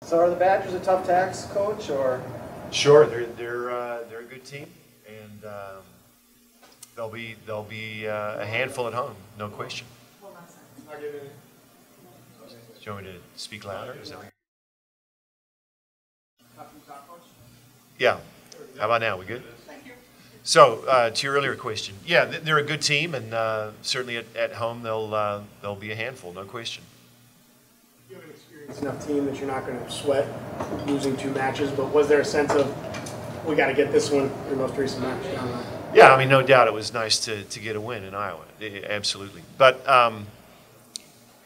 So are the Badgers a tough tax, Coach, or? Sure, they're a good team, and they'll be a handful at home, no question. Do you want me to speak louder? Is that what yeah. How about now? We good? So, to your earlier question, yeah, they're a good team, and certainly at home they'll be a handful, no question. You have an experienced enough team that you're not going to sweat losing 2 matches, but was there a sense of we got to get this one, your most recent match down there? Yeah, I mean, no doubt it was nice to get a win in Iowa, absolutely. But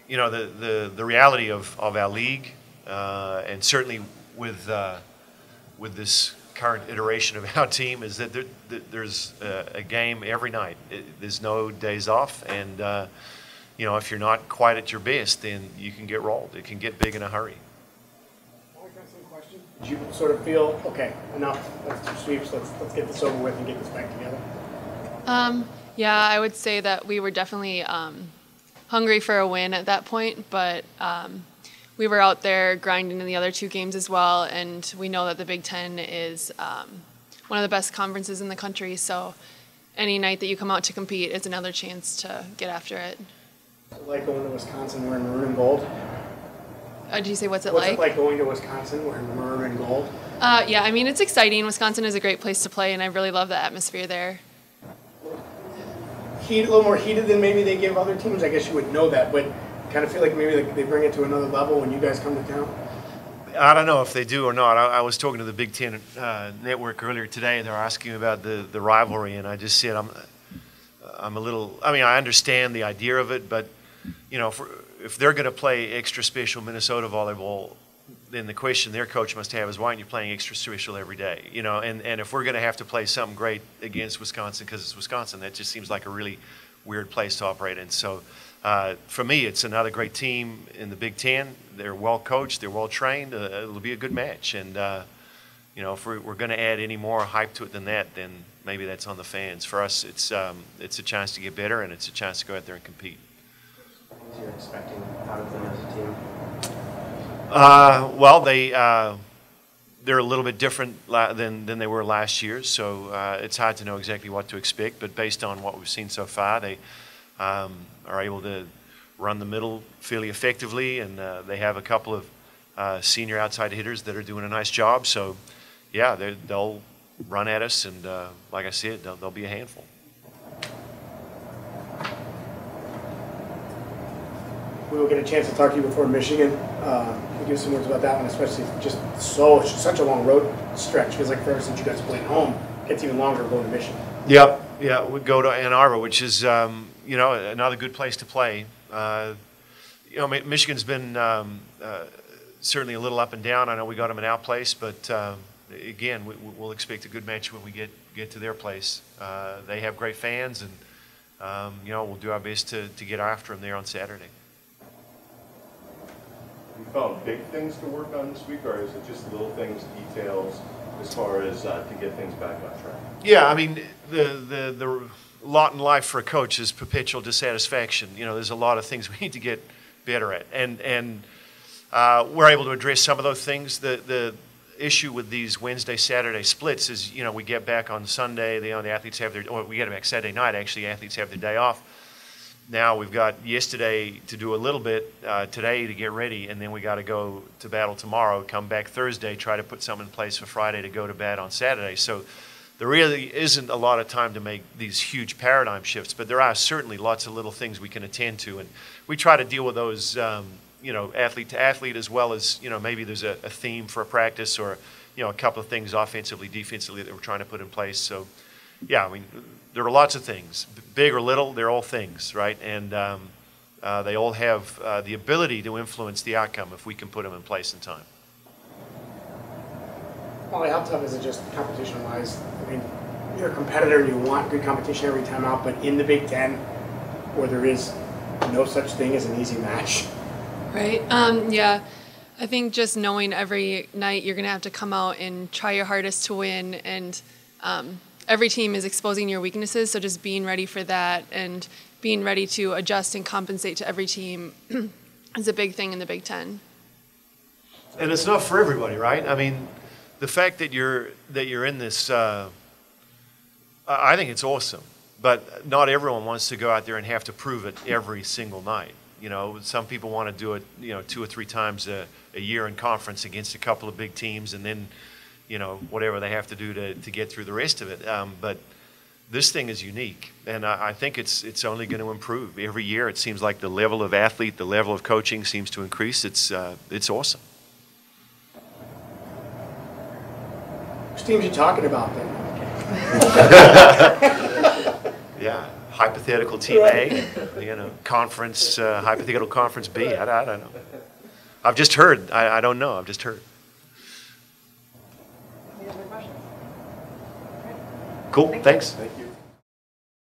you know, the reality of our league, and certainly with this current iteration of our team, is that there's a game every night. There's no days off, and you know, if you're not quite at your best, then you can get rolled. It can get big in a hurry. Did you sort of feel, okay, enough, let's do sweeps, let's get this over with and get this back together? Yeah, I would say that we were definitely hungry for a win at that point, but we were out there grinding in the other 2 games as well, and we know that the Big Ten is one of the best conferences in the country, so any night that you come out to compete is another chance to get after it. What's it like going to Wisconsin wearing maroon and gold? Did you say what's it like? What's it like going to Wisconsin wearing maroon and gold? Yeah, I mean, it's exciting. Wisconsin is a great place to play, and I really love the atmosphere there. A little more heated than maybe they give other teams. I guess you would know that, but kind of feel like maybe they bring it to another level when you guys come to town? I don't know if they do or not. I was talking to the Big Ten network earlier today, and they were asking about the rivalry, and I just said I'm a little. I mean, I understand the idea of it, but you know, if they're going to play extra special Minnesota volleyball, then the question their coach must have is, why aren't you playing extra special every day? You know, and if we're going to have to play something great against Wisconsin because it's Wisconsin, that just seems like a really weird place to operate in. So for me, it's another great team in the Big Ten. They're well coached, they're well trained. It'll be a good match, and you know, if we're going to add any more hype to it than that, then maybe that's on the fans. For us, it's a chance to get better, and it's a chance to go out there and compete. You're expecting out of them as a team? Well, they're a little bit different than they were last year, so it's hard to know exactly what to expect. But based on what we've seen so far, they are able to run the middle fairly effectively, and they have a couple of senior outside hitters that are doing a nice job. So, yeah, they'll run at us, and like I said, they'll be a handful. We will get a chance to talk to you before Michigan. We'll give some words about that one, especially just such a long road stretch. Feels like forever since you guys played home. Gets even longer going to Michigan. Yep, yeah, we go to Ann Arbor, which is you know, another good place to play. You know, Michigan's been certainly a little up and down. I know we got them in our place, but again, we'll expect a good match when we get to their place. They have great fans, and you know, we'll do our best to get after them there on Saturday. You found big things to work on this week, or is it just little things, details, as far as to get things back on track? Yeah, I mean, the lot in life for a coach is perpetual dissatisfaction. You know, there's a lot of things we need to get better at, and we're able to address some of those things. The issue with these Wednesday, Saturday splits is, you know, we get back on Sunday, the athletes have or we get back Saturday night, actually, athletes have their day off. Now we've got yesterday to do a little bit, today to get ready, and then we got to go to battle tomorrow, come back Thursday, try to put something in place for Friday to go to bat on Saturday. So there really isn't a lot of time to make these huge paradigm shifts, but there are certainly lots of little things we can attend to, and we try to deal with those, you know, athlete to athlete, as well as, you know, maybe there's a theme for a practice, or, you know, a couple of things offensively, defensively that we're trying to put in place. So, yeah, I mean, there are lots of things, big or little, they're all things, right? And they all have the ability to influence the outcome if we can put them in place in time. Molly, how tough is it just competition-wise? I mean, you're a competitor and you want good competition every time out, but in the Big Ten, where there is no such thing as an easy match. Right. Yeah. I think just knowing every night you're going to have to come out and try your hardest to win, and every team is exposing your weaknesses, so just being ready for that and being ready to adjust and compensate to every team is a big thing in the Big Ten. And it's not for everybody, right? I mean, the fact that you're in this, I think it's awesome. But not everyone wants to go out there and have to prove it every single night. You know, some people want to do it, 2 or 3 times a year in conference against a couple of big teams, and then, whatever they have to do to get through the rest of it. But this thing is unique, and I think it's only going to improve every year. It seems like the level of athlete, the level of coaching seems to increase. It's awesome. Which teams are you talking about then? Yeah, hypothetical team A, conference, hypothetical conference B. I don't know. I've just heard. I don't know. I've just heard. Any other questions? Cool. Thanks. Thank you.